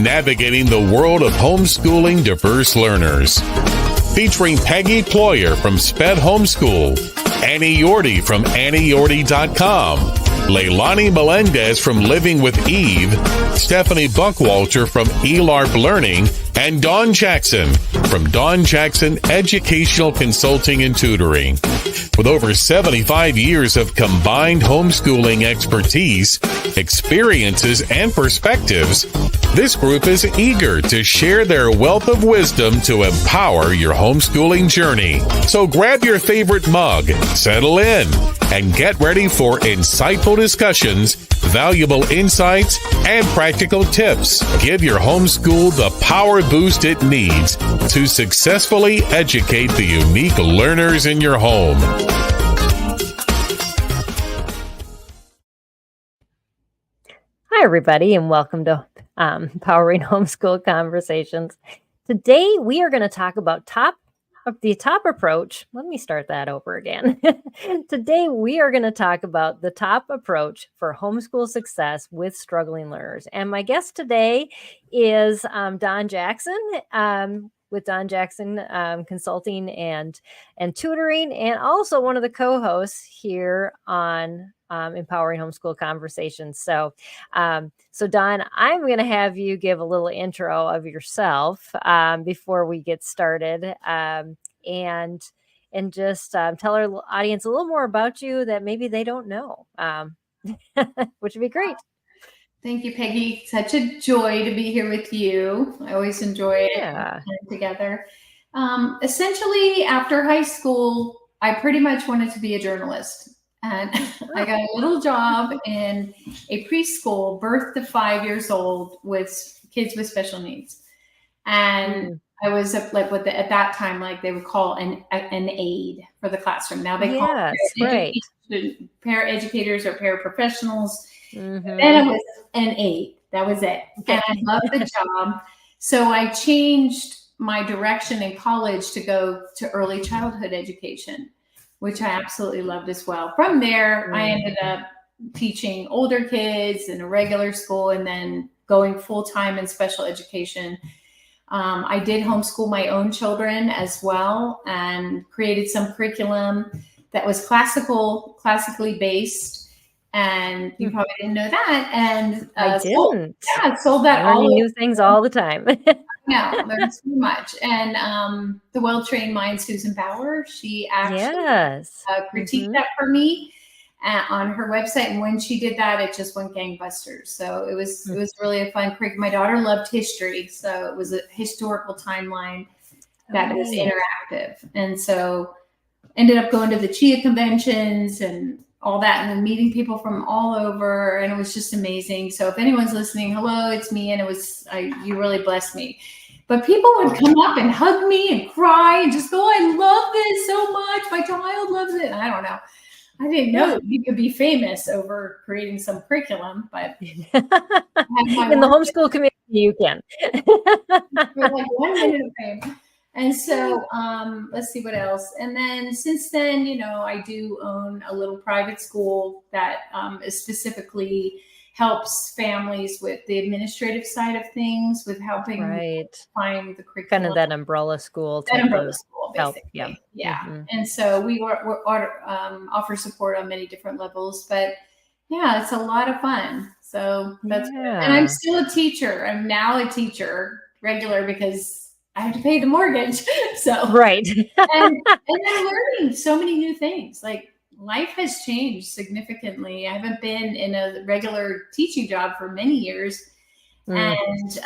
navigating the world of homeschooling diverse learners. Featuring Peggy Ployhar from SPED Homeschool, Annie Yorty from AnnieYorty.com, Leilani Melendez from Living with Eve, Stephanie Buckwalter from eLARP Learning, and Dawn Jackson from Dawn Jackson Educational Consulting and Tutoring. With over 75 years of combined homeschooling expertise, experiences, and perspectives, this group is eager to share their wealth of wisdom to empower your homeschooling journey. So grab your favorite mug, settle in, and get ready for insightful discussions, valuable insights, and practical tips. Give your homeschool the power boost it needs to successfully educate the unique learners in your home. Hi, everybody, and welcome to Empowering Homeschool Conversations. Today, we are going to talk about the top approach. Let me start that over again. Today, we are going to talk about the top approach for homeschool success with struggling learners. And my guest today is Dawn Jackson with Dawn Jackson Consulting and Tutoring, and also one of the co-hosts here on Empowering Homeschool Conversations. So Dawn, I'm going to have you give a little intro of yourself before we get started, and just tell our audience a little more about you that maybe they don't know, which would be great. Thank you, Peggy. Such a joy to be here with you. I always enjoy it together. Essentially, after high school, I pretty much wanted to be a journalist. And I got a little job in a preschool, birth to 5 years old, with kids with special needs. And I was like at that time, like they would call an aide for the classroom. Now they call paraeducators or paraprofessionals. Mm-hmm. Then I was an aide. That was it. And I loved the job. So I changed my direction in college to go to early childhood education, which I absolutely loved as well. From there, I ended up teaching older kids in a regular school and then going full-time in special education. I did homeschool my own children as well and created some curriculum that was classically based. And you probably didn't know that. And I didn't. Sold that all. Learning new things all the time. Yeah, learned so much. And the well-trained mind, Susan Bauer, she actually critiqued that for me on her website. And when she did that, it just went gangbusters. So it was really a fun curriculum. My daughter loved history, so it was a historical timeline that was interactive. And so ended up going to the CHIA conventions and all that, and then meeting people from all over, and it was just amazing. So if anyone's listening, hello, it's me, and you really blessed me. But people would come up and hug me and cry and just go, I love this so much. My child loves it. And I don't know. I didn't know you could be famous over creating some curriculum, but in the homeschool community, you can. Like 1 minute of fame. And so let's see what else. And then since then, I do own a little private school that specifically helps families with the administrative side of things, with helping find the curriculum. Kind of that umbrella school. Basically. Yeah. Mm-hmm. And so we offer support on many different levels. But yeah, it's a lot of fun. So that's good. And I'm still a teacher. I'm now a teacher regular because I have to pay the mortgage. So and I'm learning so many new things. Like life has changed significantly. I haven't been in a regular teaching job for many years. And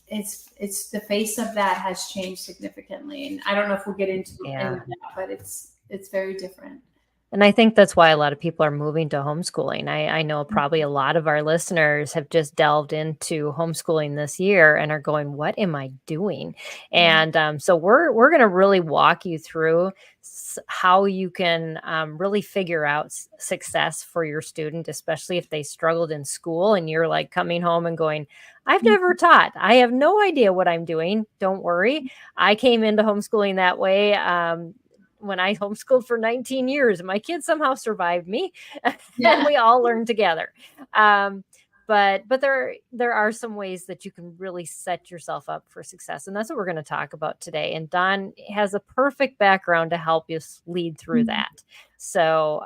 it's the face of that has changed significantly. And I don't know if we'll get into any of that, but it's very different. And I think that's why a lot of people are moving to homeschooling. I know probably a lot of our listeners have just delved into homeschooling this year and are going, what am I doing? And so we're going to really walk you through how you can really figure out success for your student, especially if they struggled in school and you're like coming home and going, I've never taught. I have no idea what I'm doing. Don't worry. I came into homeschooling that way. When I homeschooled for 19 years, my kids somehow survived me and we all learned together. But but there are some ways that you can really set yourself up for success. And that's what we're going to talk about today. And Dawn has a perfect background to help you lead through that. So,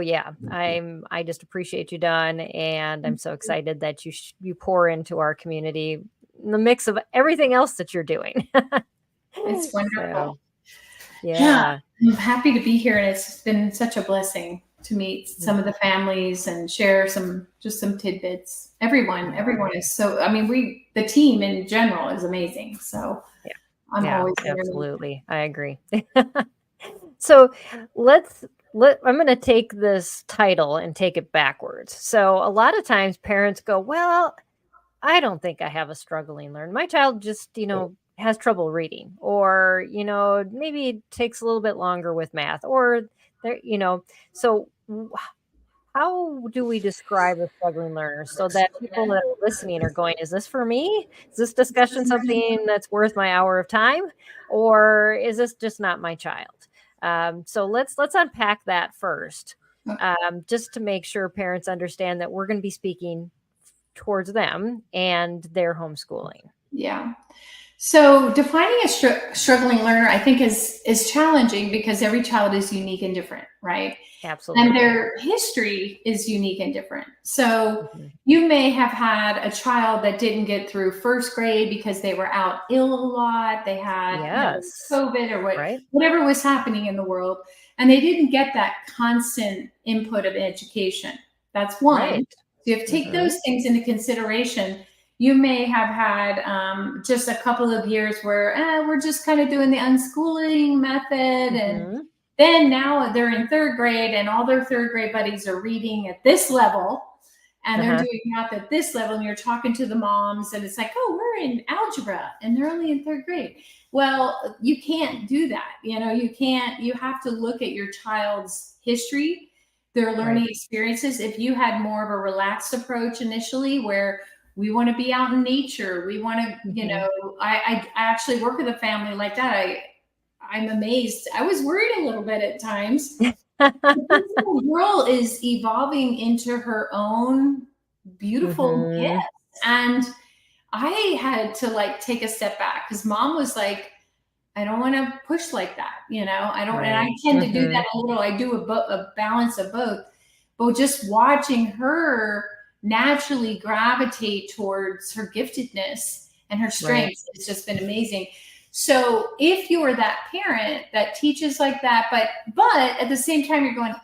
yeah, I just appreciate you, Dawn, and I'm so excited that you pour into our community in the mix of everything else that you're doing. It's wonderful. So, yeah, I'm happy to be here, and it's been such a blessing to meet some of the families and share some tidbits. Everyone is so. I mean, the team in general is amazing. So yeah, I'm always absolutely. I agree. So I'm going to take this title and take it backwards. So a lot of times parents go, well, I don't think I have a struggling learner. My child just, has trouble reading, or, maybe it takes a little bit longer with math, or so how do we describe a struggling learner so that people that are listening are going, is this for me? Is this discussion something that's worth my hour of time? Or is this just not my child? So let's unpack that first, just to make sure parents understand that we're going to be speaking towards them and their homeschooling. Yeah. So defining a struggling learner, I think, is challenging because every child is unique and different, right? Absolutely. And their history is unique and different. So you may have had a child that didn't get through first grade because they were out ill a lot. They had COVID or whatever was happening in the world, and they didn't get that constant input of education. That's one. Right. So you have to take those things into consideration. You may have had just a couple of years where we're just kind of doing the unschooling method. And then now they're in third grade and all their third grade buddies are reading at this level and they're doing math at this level. And you're talking to the moms and it's like, oh, we're in algebra and they're only in third grade. Well, you can't do that. You have to look at your child's history, their learning experiences. If you had more of a relaxed approach initially where we want to be out in nature. We want to, I actually work with a family like that. I'm amazed. I was worried a little bit at times. The girl is evolving into her own beautiful gift. And I had to take a step back because mom was like, I don't want to push like that. I don't, and I tend to do that a little. I do a balance of both, but just watching her naturally gravitate towards her giftedness and her strengths. It's just been amazing. So if you're that parent that teaches like that, but at the same time you're going,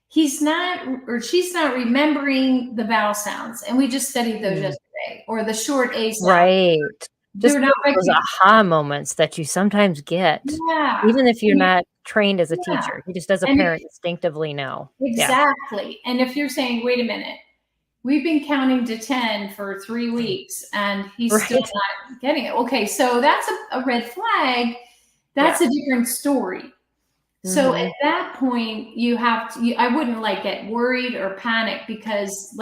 he's not or she's not remembering the vowel sounds, and we just studied those yesterday, or the short A sound. Right. Just those aha moments that you sometimes get, even if you're not trained as a teacher. You just as a parent instinctively know. Exactly. And if you're saying, wait a minute, we've been counting to 10 for 3 weeks and he's still not getting it. Okay, so that's a red flag. That's a different story. So at that point, you have to, I wouldn't get worried or panic because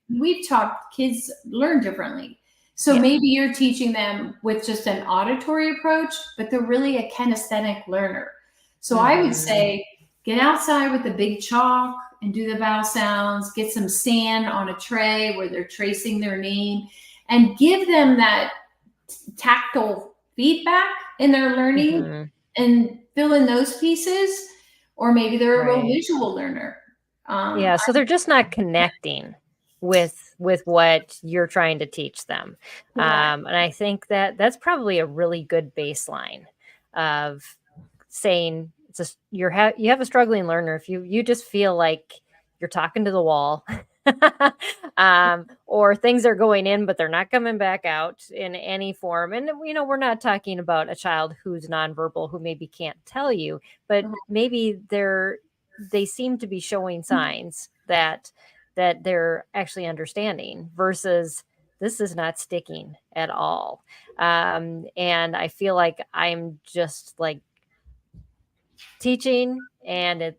we've taught kids learn differently. So maybe you're teaching them with just an auditory approach, but they're really a kinesthetic learner. So I would say, get outside with the big chalk and do the vowel sounds, get some sand on a tray where they're tracing their name, and give them that tactile feedback in their learning and fill in those pieces. Or maybe they're a real visual learner. So they're just not connecting with what you're trying to teach them. And I think that's probably a really good baseline of saying, you have a struggling learner if you just feel like you're talking to the wall, or things are going in but they're not coming back out in any form. And we're not talking about a child who's nonverbal who maybe can't tell you, but maybe they seem to be showing signs that they're actually understanding versus this is not sticking at all. And I feel like I'm just teaching and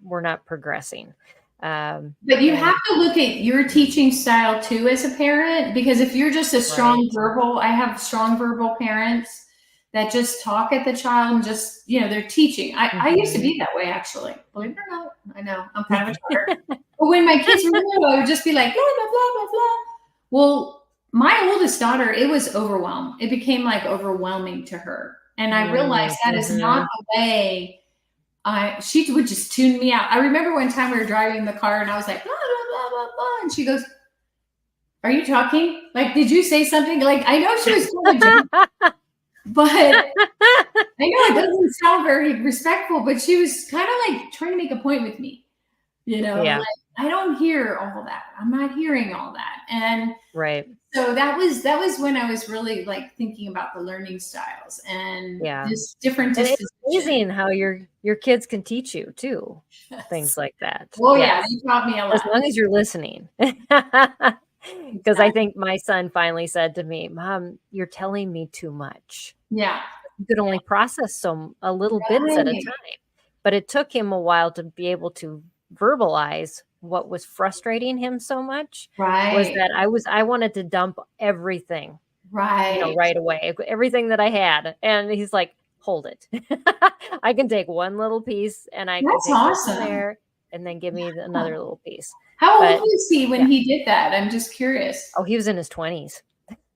we're not progressing. But you have to look at your teaching style too as a parent, because if you're just a strong verbal, I have strong verbal parents that just talk at the child and just, they're teaching. I used to be that way, actually. Believe it or not. I know. I'm kind of a talker. But when my kids were little, I would just be like, blah, blah, blah, blah, blah. Well, my oldest daughter, it was overwhelmed. It became like overwhelming to her. And I realized that is not the way she would just tune me out. I remember one time we were driving in the car and I was like, blah, blah, blah, blah, blah. And she goes, are you talking? Like, did you say something? Like, I know she was totally but I know it doesn't sound very respectful, but she was kind of like trying to make a point with me, like, I don't hear all that. I'm not hearing all that. And so that was when I was really like thinking about the learning styles and this different. And it's amazing how your kids can teach you too. Things like that. Well, they taught me a lot. As long as you're listening. Because I think my son finally said to me, Mom, you're telling me too much. Yeah. You could only process a little bits at a time. But it took him a while to be able to verbalize what was frustrating him so much. Was that I wanted to dump everything. Right away. Everything that I had. And he's like, hold it. I can take one little piece and I can take awesome. It from there and then give me another little piece. How old was he when he did that? I'm just curious. Oh, he was in his 20s.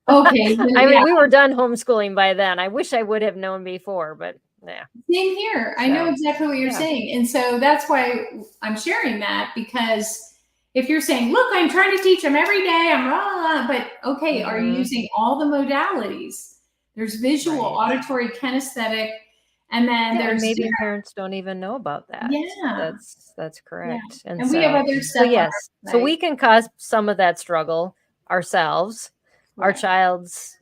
Okay. I mean, we were done homeschooling by then. I wish I would have known before, but yeah. Same here. I know exactly what you're saying. And so that's why I'm sharing that, because if you're saying, look, I'm trying to teach them every day, but okay, are you using all the modalities? There's visual, auditory, kinesthetic, and then there's maybe parents don't even know about that. Yeah. That's correct. Yeah. And so, we have other stuff. So yes. So we can cause some of that struggle ourselves. Our child's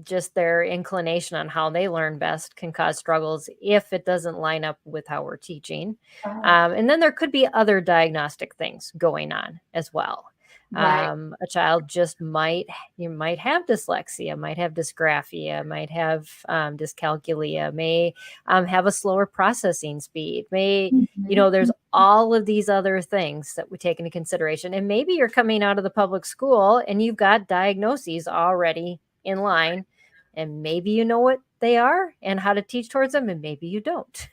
just their inclination on how they learn best can cause struggles if it doesn't line up with how we're teaching. And then there could be other diagnostic things going on as well. A child just might have dyslexia, might have dysgraphia, might have dyscalculia, may have a slower processing speed, there's all of these other things that we take into consideration. And maybe you're coming out of the public school and you've got diagnoses already in line, and maybe you know what they are and how to teach towards them, and maybe you don't.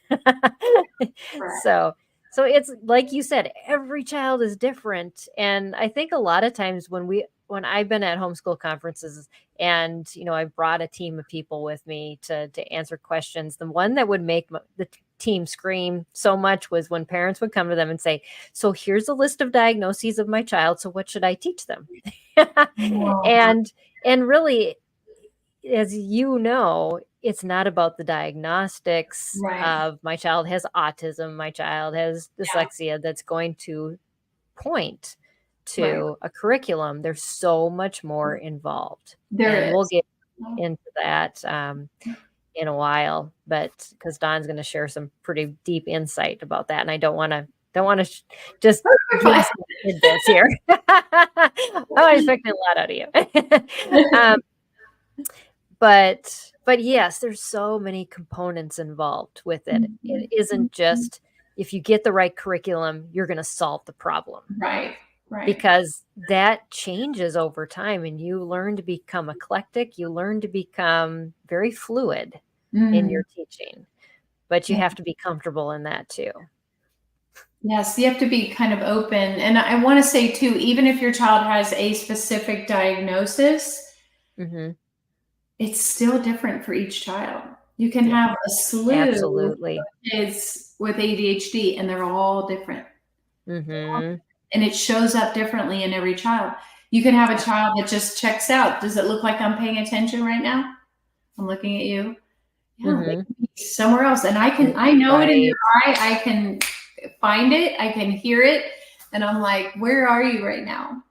So it's like you said, every child is different. And I think a lot of times when I've been at homeschool conferences and, I've brought a team of people with me to answer questions, the one that would make the team scream so much was when parents would come to them and say, so here's a list of diagnoses of my child. So what should I teach them? And really, as you know, it's not about the diagnostics of my child has autism, my child has dyslexia that's going to point to a curriculum. There's so much more involved. We'll get into that in a while, but because Dawn's going to share some pretty deep insight about that, and I don't want to just give some tidbits here. I'm expecting a lot out of you. But yes, there's so many components involved with it. It isn't just if you get the right curriculum, you're going to solve the problem. Right. Because that changes over time, and you learn to become eclectic. You learn to become very fluid in your teaching, but you have to be comfortable in that too. Yes, you have to be kind of open. And I want to say too, even if your child has a specific diagnosis, it's still different for each child. You can have a slew of kids with ADHD, and they're all different. And it shows up differently in every child. You can have a child that just checks out. Does it look like I'm paying attention right now? I'm looking at you. Yeah, somewhere else. And I know it in your eye. I can find it. I can hear it. And I'm like, where are you right now?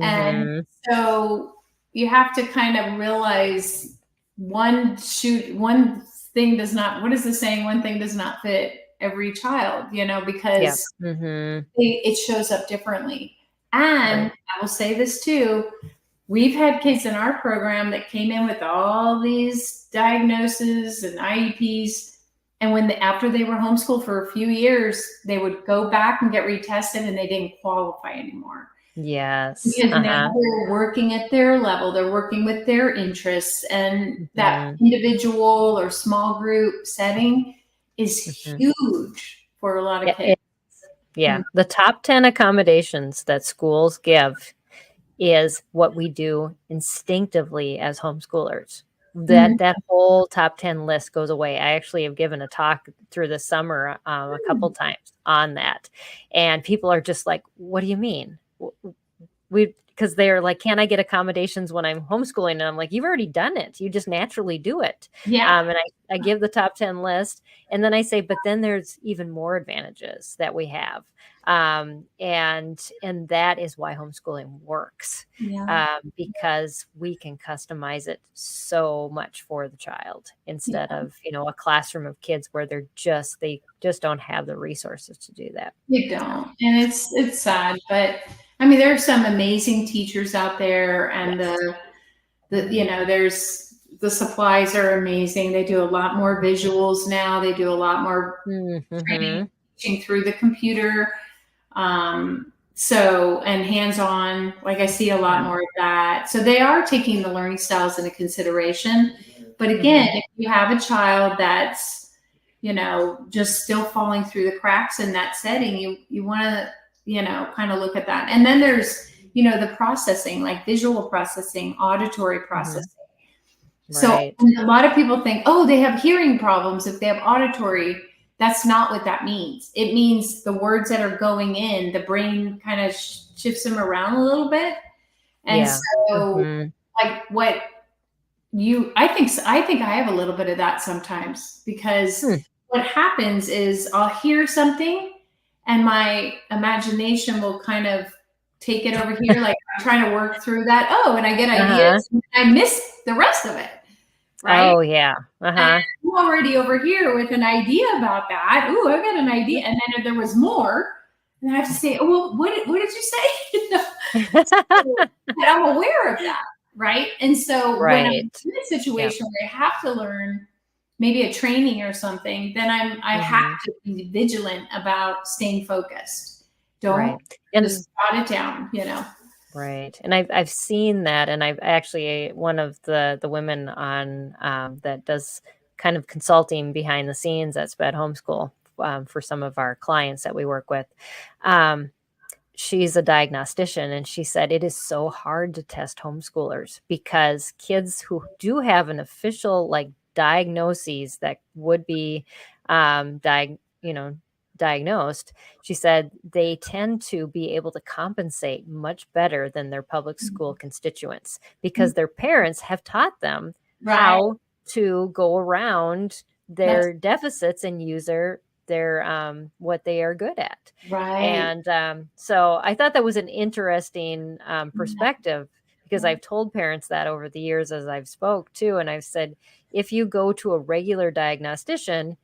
And so you have to kind of realize one thing does not, what is the saying? One thing does not fit every child, because it shows up differently. And I will say this too, we've had kids in our program that came in with all these diagnoses and IEPs. And after they were homeschooled for a few years, they would go back and get retested and they didn't qualify anymore. Yes. Because now they're working at their level, they're working with their interests, and that individual or small group setting is huge for a lot of kids. The top 10 accommodations that schools give is what we do instinctively as homeschoolers. That whole top 10 list goes away. I actually have given a talk through the summer a couple times on that. And people are just like, what do you mean? Because they're like, can I get accommodations when I'm homeschooling? And I'm like, you've already done it. You just naturally do it. Yeah. And I give the top 10 list. And then I say, but then there's even more advantages that we have. And that is why homeschooling works, because we can customize it so much for the child instead of, a classroom of kids where they just don't have the resources to do that. They don't. And it's sad, but I mean, there are some amazing teachers out there, and there's the supplies are amazing. They do a lot more visuals now. They do a lot more training, teaching through the computer. And hands-on, like I see a lot more of that. So they are taking the learning styles into consideration. But again, if you have a child that's, just still falling through the cracks in that setting, you want to, kind of look at that. And then there's, the processing, like visual processing, auditory processing. So a lot of people think, oh, they have hearing problems if they have auditory. That's not what that means. It means the words that are going in, the brain kind of shifts them around a little bit. And so like I think I have a little bit of that sometimes, because what happens is I'll hear something and my imagination will kind of take it over here. Like I'm trying to work through that. Oh, and I get ideas and I miss the rest of it. Right? Oh, yeah. I'm already over here with an idea about that. Ooh, I've got an idea. And then if there was more, then I have to say, oh, well, what did you say? So, I'm aware of that. Right. And so when I'm in a situation where I have to learn maybe a training or something, then I have to be vigilant about staying focused. Don't just jot it down, Right. And I've seen that. And I've actually, one of the women on that does kind of consulting behind the scenes at SPED Homeschool for some of our clients that we work with. She's a diagnostician, and she said it is so hard to test homeschoolers because kids who do have an official diagnoses that would be diagnosed, she said they tend to be able to compensate much better than their public school constituents because their parents have taught them how to go around their deficits and use their what they are good at. And so I thought that was an interesting perspective, because I've told parents that over the years as I've spoke too. And I've said, if you go to a regular diagnostician,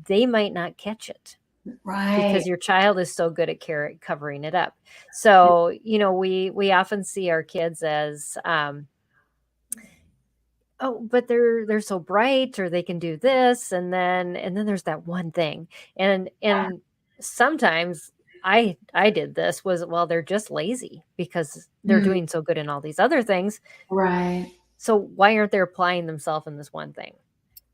they might not catch it. Because your child is so good at covering it up. So, we often see our kids as, oh, but they're so bright, or they can do this. And then there's that one thing. And sometimes I did this was, well, they're just lazy because they're doing so good in all these other things. So why aren't they applying themselves in this one thing?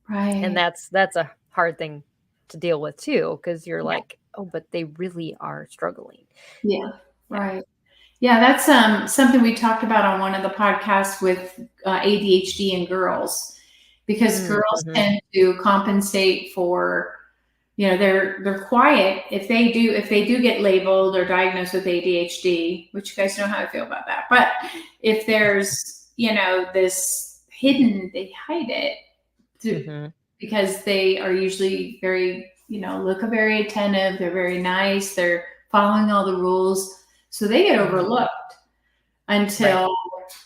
And that's a hard thing to deal with too, because you're like, oh, but they really are struggling. That's something we talked about on one of the podcasts with ADHD in girls, because girls tend to compensate for, they're quiet if they do get labeled or diagnosed with ADHD, which you guys know how I feel about that. But if there's this hidden, they hide it because they are usually very, look very attentive. They're very nice. They're following all the rules. So they get overlooked until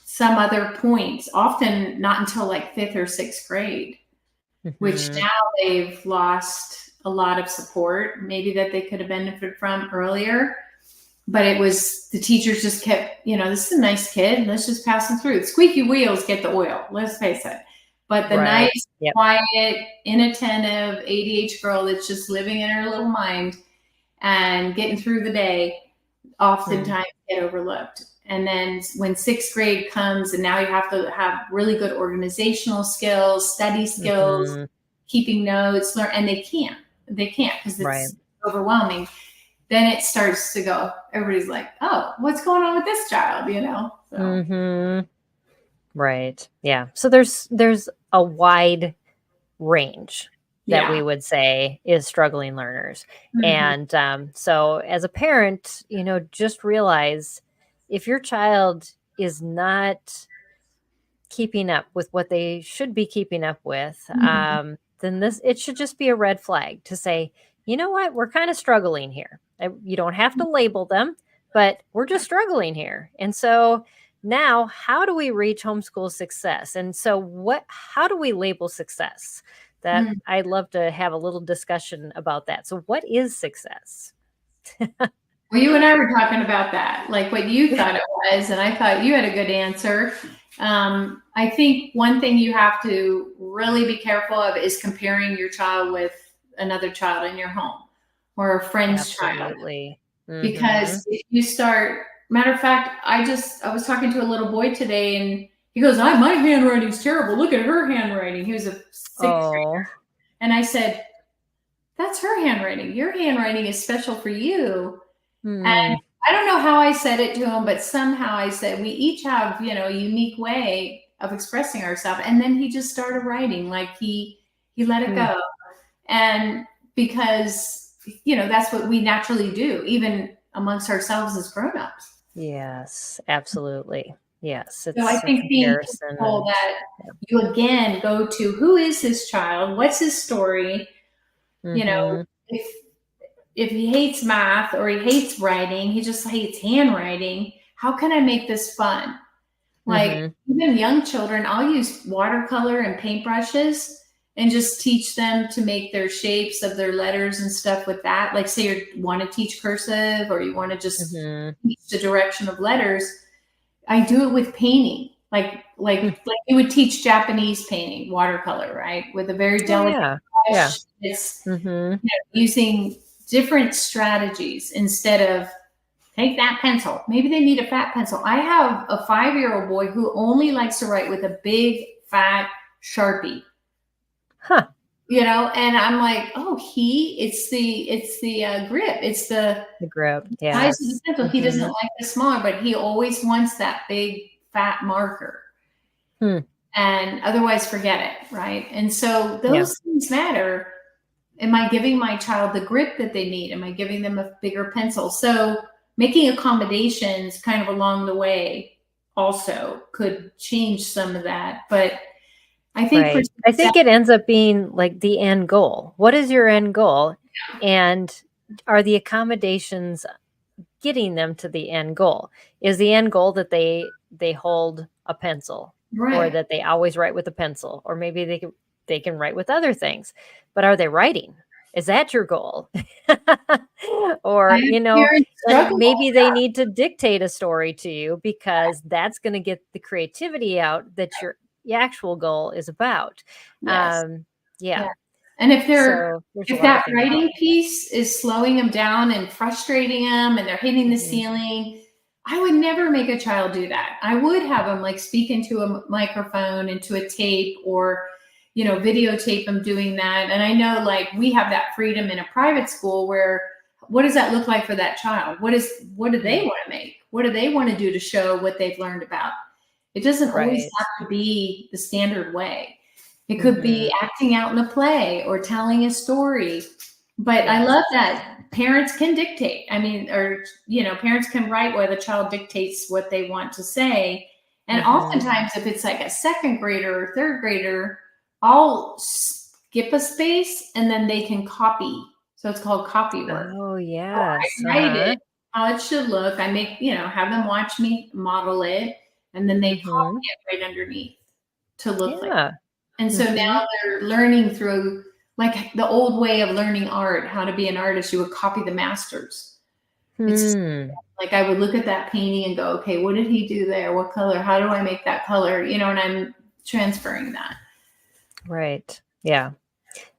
some other points, often not until like 5th or 6th grade, which now they've lost a lot of support, maybe that they could have benefited from earlier. But it was, the teachers just kept, this is a nice kid. Let's just pass them through. Squeaky wheels get the oil. Let's face it. But the nice, quiet, inattentive ADHD girl that's just living in her little mind and getting through the day, oftentimes get overlooked. And then when 6th grade comes and now you have to have really good organizational skills, study skills, keeping notes, and they can't because it's overwhelming. Then it starts to go, everybody's like, oh, what's going on with this child, So. Right. Yeah. So there's a wide range that we would say is struggling learners. And so as a parent, just realize if your child is not keeping up with what they should be keeping up with, then it should just be a red flag to say, you know what, we're kind of struggling here. You don't have to label them, but we're just struggling here. And so now, how do we reach homeschool success? And so how do we label success? That I'd love to have a little discussion about that. So what is success? Well, you and I were talking about that, like what you thought it was, and I thought you had a good answer. I think one thing you have to really be careful of is comparing your child with another child in your home or a friend's child. Because if you start, matter of fact, I was talking to a little boy today and he goes, my handwriting's terrible. Look at her handwriting. He was a 6th grader. And I said, that's her handwriting. Your handwriting is special for you. And I don't know how I said it to him, but somehow I said, we each have, a unique way of expressing ourselves. And then he just started writing, like he let it go. And because, that's what we naturally do, even amongst ourselves as grownups. Yes, absolutely. Yes. So I think being careful that you again go to, who is this child? What's his story? If he hates math or he hates writing, he just hates handwriting, how can I make this fun? Like even young children, I'll use watercolor and paintbrushes and just teach them to make their shapes of their letters and stuff with that. Like say you want to teach cursive or you want to just teach the direction of letters. I do it with painting. Like you would teach Japanese painting, watercolor, right? With a very delicate brush. It's using different strategies instead of take that pencil. Maybe they need a fat pencil. I have a 5-year-old boy who only likes to write with a big fat Sharpie. And I'm like, oh, it's the grip. It's the grip. Yeah. Size of the pencil. He doesn't like the smaller, but he always wants that big fat marker. And otherwise forget it. Right. And so those things matter. Am I giving my child the grip that they need? Am I giving them a bigger pencil? So making accommodations kind of along the way also could change some of that. But I think I think it ends up being like the end goal. What is your end goal? And are the accommodations getting them to the end goal? Is the end goal that they hold a pencil or that they always write with a pencil, or maybe they can write with other things, but are they writing? Is that your goal? Or, maybe they need to dictate a story to you because that's going to get the creativity out that your actual goal is about. And if that writing piece is slowing them down and frustrating them and they're hitting the ceiling, I would never make a child do that. I would have them like speak into a microphone, into a tape, or videotape them doing that. And I know like we have that freedom in a private school where what does that look like for that child? What do they want to make? What do they want to do to show what they've learned about? It doesn't always have to be the standard way. It could be acting out in a play or telling a story. But I love that parents can dictate. I mean, parents can write while the child dictates what they want to say. And oftentimes if it's like a 2nd grader or 3rd grader, I'll skip a space and then they can copy. So it's called copy work. Oh, yes. So I write it, how it should look. I make, have them watch me model it, and then they copy it right underneath to look like that. And so now they're learning through like the old way of learning art, how to be an artist. You would copy the masters. It's like I would look at that painting and go, okay, what did he do there? What color? How do I make that color? And I'm transferring that. Right. Yeah,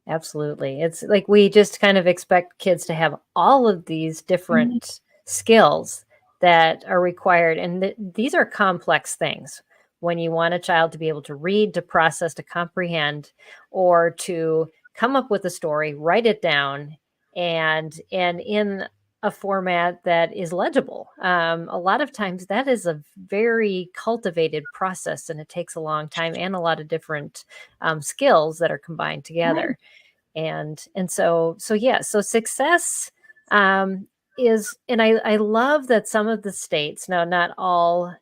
absolutely. It's like we just kind of expect kids to have all of these different skills that are required. And these are complex things. When you want a child to be able to read, to process, to comprehend, or to come up with a story, write it down, and in a format that is legible. A lot of times that is a very cultivated process, and it takes a long time and a lot of different skills that are combined together. And so success is, and I love that some of the states, now not all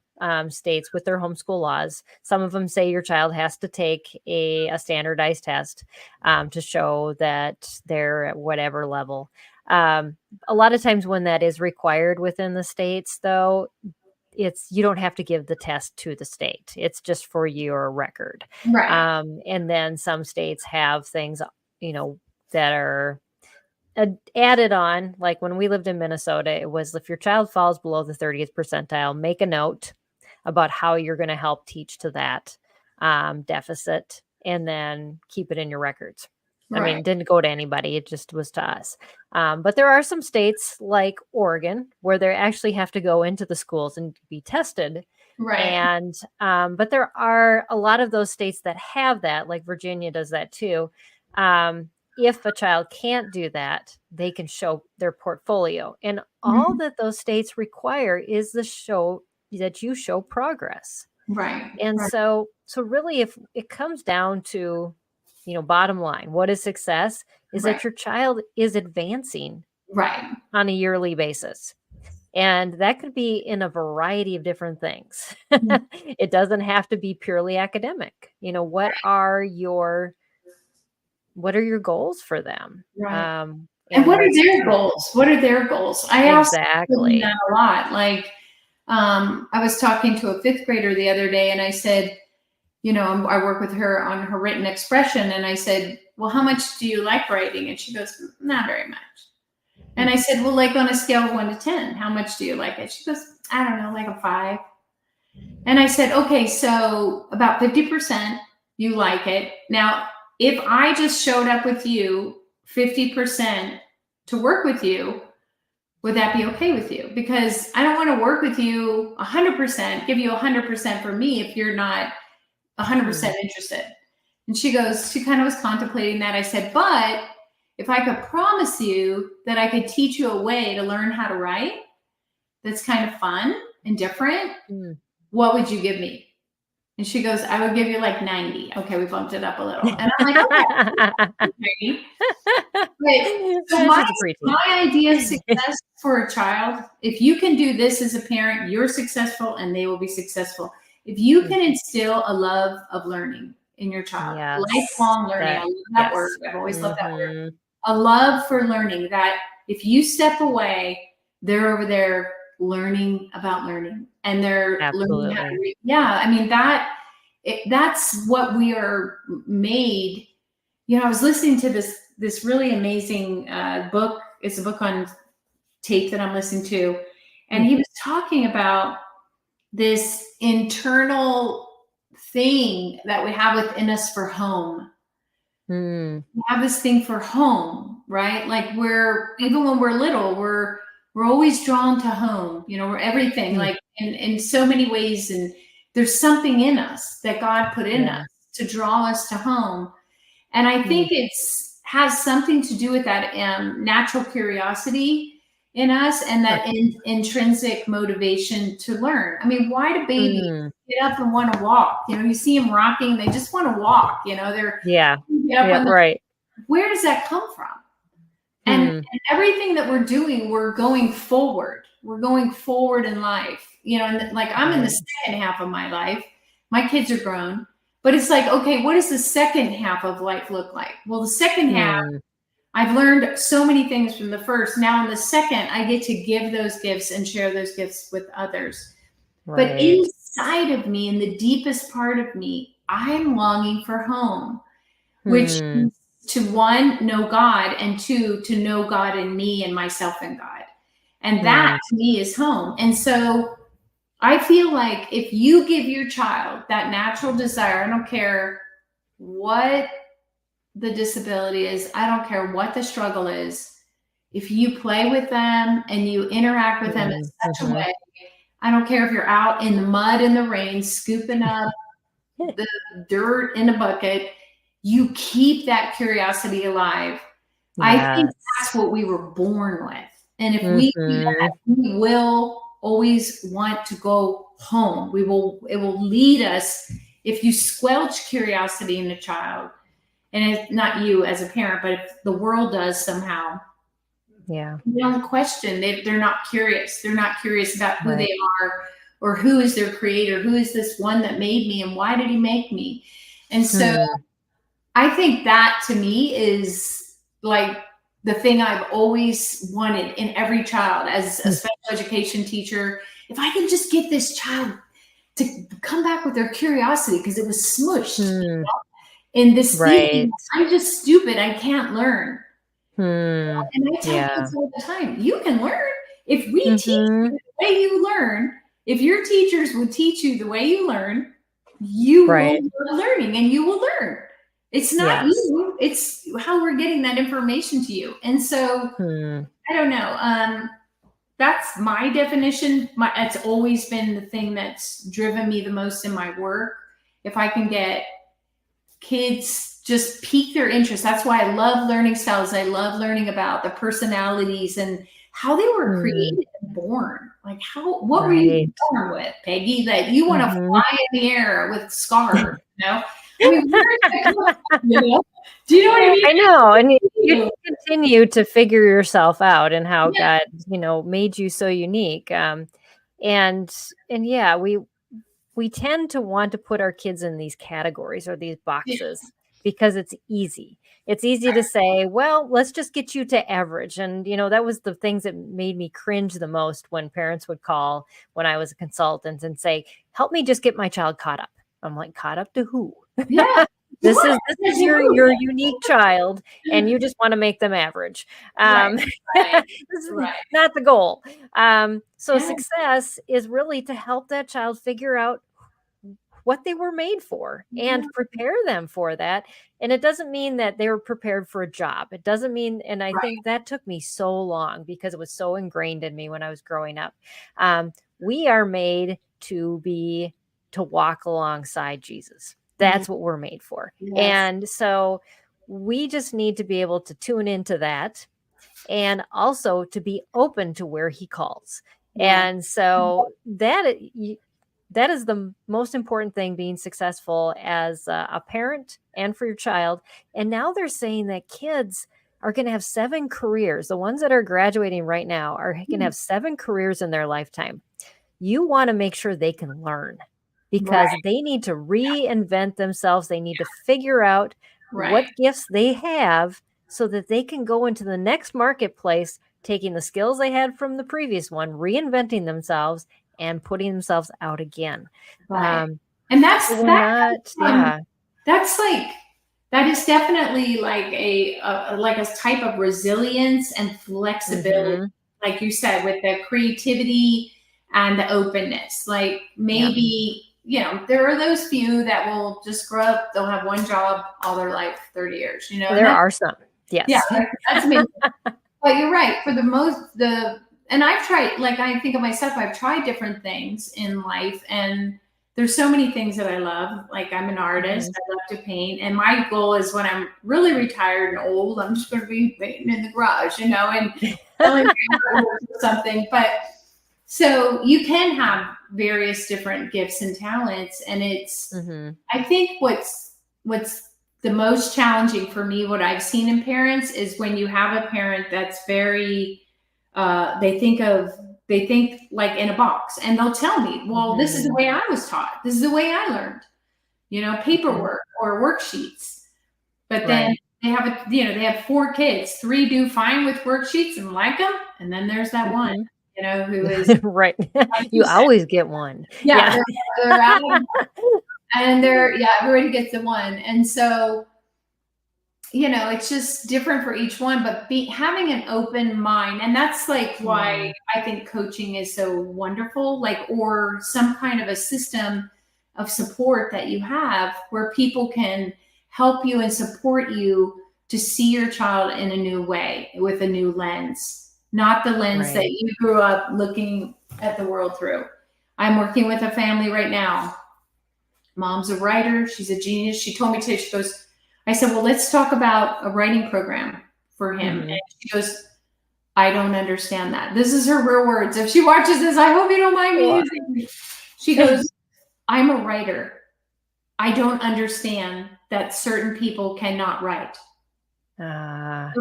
states with their homeschool laws, some of them say your child has to take a standardized test to show that they're at whatever level. A lot of times when that is required within the states, though, you don't have to give the test to the state. It's just for your record. Right. And then some states have things, that are added on. Like when we lived in Minnesota, it was if your child falls below the 30th percentile, make a note about how you're going to help teach to that deficit, and then keep it in your records. I mean, it didn't go to anybody. It just was to us. But there are some states like Oregon where they actually have to go into the schools and be tested. Right. And but there are a lot of those states that have that, like Virginia does that too. If a child can't do that, they can show their portfolio. And all that those states require is that you show progress. Right. And so really, if it comes down to, bottom line, what is success is that your child is advancing on a yearly basis. And that could be in a variety of different things. It doesn't have to be purely academic. What are your goals for them? Right. And what are their goals? What are their goals? I ask them that a lot. Like, I was talking to a 5th grader the other day, and I said, I work with her on her written expression. And I said, well, how much do you like writing? And she goes, not very much. And I said, well, like on a scale of 1 to 10, how much do you like it? She goes, I don't know, like a 5. And I said, okay, so about 50% you like it. Now, if I just showed up with you 50% to work with you, would that be okay with you? Because I don't want to work with you 100%, give you 100% for me if you're not 100% interested. And she kind of was contemplating that. I said, but if I could promise you that I could teach you a way to learn how to write that's kind of fun and different, what would you give me? And she goes, I would give you like 90. Okay, we bumped it up a little. And I'm like, okay. So my idea of success for a child, if you can do this as a parent, you're successful and they will be successful. If you can instill a love of learning in your child, lifelong learning, I love that word. I've always loved that word. A love for learning, that if you step away, they're over there learning about learning, and they're learning how to read. Yeah, I mean, that's what we are made. I was listening to this really amazing book. It's a book on tape that I'm listening to, and he was talking about this internal thing that we have within us for home. We have this thing for home, right? Like even when we're little, we're always drawn to home. We're everything, like in so many ways, and there's something in us that God put in us to draw us to home. And I think has something to do with that natural curiosity in us, and that intrinsic motivation to learn. I mean, why do babies get up and want to walk? You see them rocking, they just want to walk. They're right. Where does that come from? And everything that we're doing, we're going forward. We're going forward in life. And like I'm in the second half of my life. My kids are grown, but it's like, okay, what does the second half of life look like? Well, the second half, I've learned so many things from the first. Now in the second, I get to give those gifts and share those gifts with others. Right. But inside of me, in the deepest part of me, I'm longing for home, which is to 1, know God, and 2, to know God in me and myself in God. And that to me is home. And so I feel like if you give your child that natural desire, I don't care what the disability is, I don't care what the struggle is, if you play with them and you interact with them in such a way, I don't care if you're out in the mud and the rain, scooping up the dirt in a bucket, you keep that curiosity alive. Yes. I think that's what we were born with. And if we do that, we will always want to go home. It will lead us. If you squelch curiosity in a child, and it's not you as a parent, but if the world does somehow, they don't question. They're not curious. They're not curious about who they are or who is their creator. Who is this one that made me and why did he make me? And so I think that to me is like the thing I've always wanted in every child as a special education teacher. If I can just get this child to come back with their curiosity because it was smushed in this feeling, I'm just stupid. I can't learn. And I tell kids all the time, you can learn. If we teach you the way you learn, if your teachers would teach you the way you learn, you will be learning and you will learn. It's not you, it's how we're getting that information to you. And so I don't know. That's my definition. It's always been the thing that's driven me the most in my work. If I can get kids just pique their interest. That's why I love learning styles. I love learning about the personalities and how they were created and born. Like what were you born with, Peggy, that you want to fly in the air with scars, you know? I mean, you know? Do you know what I mean? I know. And you continue to figure yourself out and how God, made you so unique. And we tend to want to put our kids in these categories or these boxes because it's easy. It's easy to say, well, let's just get you to average. And, that was the things that made me cringe the most when parents would call when I was a consultant and say, help me just get my child caught up. I'm like, caught up to who? Yeah. This is your unique child, and you just want to make them average. This is not the goal. So success is really to help that child figure out what they were made for and prepare them for that. And it doesn't mean that they were prepared for a job. It doesn't mean, and I think that took me so long because it was so ingrained in me when I was growing up. We are made to walk alongside Jesus. That's what we're made for. Yes. And so we just need to be able to tune into that and also to be open to where he calls. Yeah. And so that is the most important thing, being successful as a parent and for your child. And now they're saying that kids are going to have 7 careers. The ones that are graduating right now are going to have 7 careers in their lifetime. You want to make sure they can learn because they need to reinvent themselves. They need to figure out what gifts they have so that they can go into the next marketplace, taking the skills they had from the previous one, reinventing themselves and putting themselves out again. And that is definitely like a type of resilience and flexibility, like you said, with the creativity and the openness. Like maybe, there are those few that will just grow up, they'll have one job all their life, 30 years, There are some. Yes. Yeah, that's amazing. But you're right. For and I've tried, like I think of myself, I've tried different things in life, and there's so many things that I love. Like I'm an artist, I love to paint, and my goal is when I'm really retired and old, I'm just going to be painting in the garage, and selling or something. But so you can have various different gifts and talents, and it's I think what's the most challenging for me, what I've seen in parents, is when you have a parent that's very they think like in a box, and they'll tell me, well, this is the way I was taught. This is the way I learned, paperwork or worksheets. But then they have 4 kids, 3 do fine with worksheets and like them. And then there's that one, who is right. You always get one. Yeah. They're out and everybody gets the one. And so, it's just different for each one, but having an open mind. And that's like why I think coaching is so wonderful, or some kind of a system of support that you have where people can help you and support you to see your child in a new way with a new lens, not the lens that you grew up looking at the world through. I'm working with a family right now. Mom's a writer. She's a genius. She told me to, she goes, I said, well, let's talk about a writing program for him. And she goes, I don't understand that. This is her real words. If she watches this, I hope you don't mind me using it. She goes, I'm a writer. I don't understand that certain people cannot write.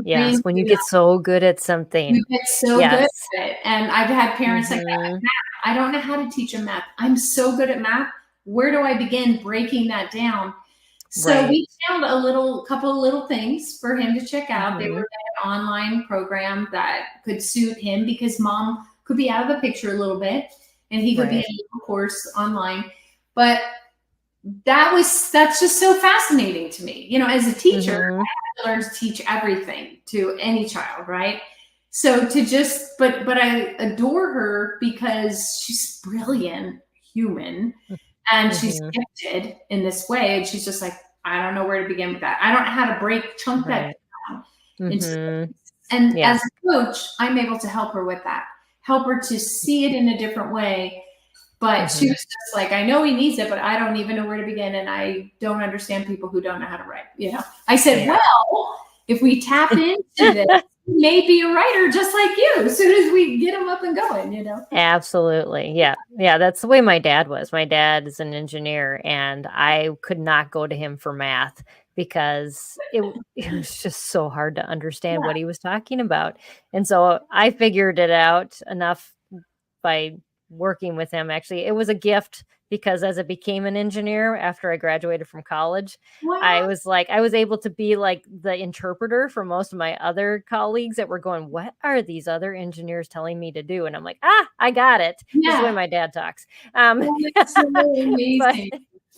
Yes, when you get so good at something. You get so good at it. And I've had parents like that. Math, I don't know how to teach them math. I'm so good at math. Where do I begin breaking that down? So we found a couple of little things for him to check out. They were an online program that could suit him because mom could be out of the picture a little bit and he could be in a little course online. But that's just so fascinating to me. You know, as a teacher, I have to learn to teach everything to any child, right? So but I adore her because she's brilliant human. And she's gifted in this way. And she's just like, I don't know where to begin with that. I don't know how to chunk that down. And as a coach, I'm able to help her with that, help her to see it in a different way. But she was just like, I know he needs it, but I don't even know where to begin. And I don't understand people who don't know how to write. You know, I said, well, if we tap into this, he may be a writer just like you as soon as we get him up and going, you know? Absolutely. Yeah. Yeah. That's the way my dad was. My dad is an engineer and I could not go to him for math because it was just so hard to understand what he was talking about. And so I figured it out enough by working with him. Actually, it was a gift because as I became an engineer after I graduated from college, I was able to be like the interpreter for most of my other colleagues that were going, what are these other engineers telling me to do? And I'm like, I got it. This is the way my dad talks. That's so amazing.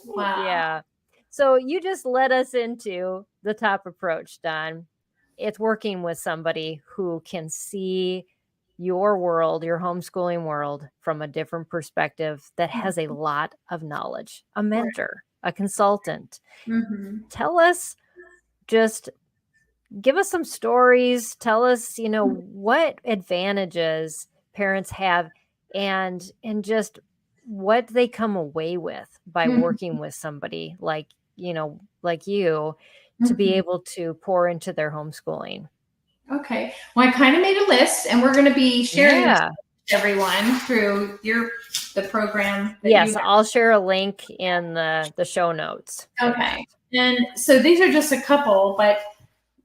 Wow. Yeah. So you just led us into the top approach, Don. It's working with somebody who can see your world, your homeschooling world, from a different perspective that has a lot of knowledge, a mentor, a consultant. Tell us, just give us some stories. Tell us, what advantages parents have and just what they come away with by working with somebody like you to be able to pour into their homeschooling. Okay. Well, I kind of made a list and we're going to be sharing this with everyone through the program. Yes, I'll share a link in the show notes. Okay. And so these are just a couple, but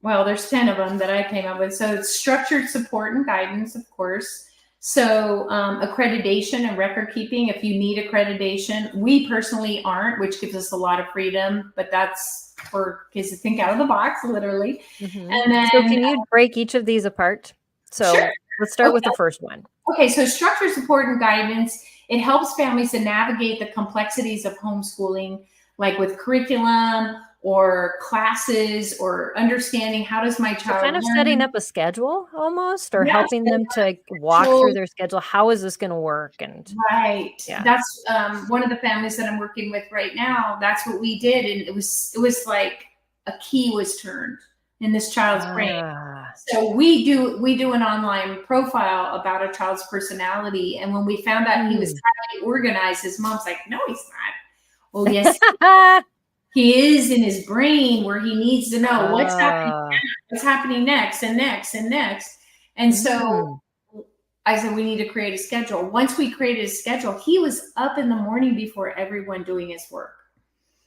there's 10 of them that I came up with. So it's structured support and guidance, of course. So accreditation and record keeping, if you need accreditation, we personally aren't, which gives us a lot of freedom, but that's for kids to think out of the box, literally. And then, so can you break each of these apart? So let's start with the first one. Okay, so structured support and guidance, it helps families to navigate the complexities of homeschooling, like with curriculum or classes or understanding how does my child kind of learn. Setting up a schedule almost, or helping them to walk through their schedule. How is this going to work? And that's one of the families that I'm working with right now. That's what we did, and it was like a key was turned in this child's brain. So we do an online profile about a child's personality, and when we found out he was highly organized, his mom's like, "No, he's not." Well, yes. He is in his brain where he needs to know what's happening next and next and next. And so I said, we need to create a schedule. Once we created a schedule, he was up in the morning before everyone doing his work.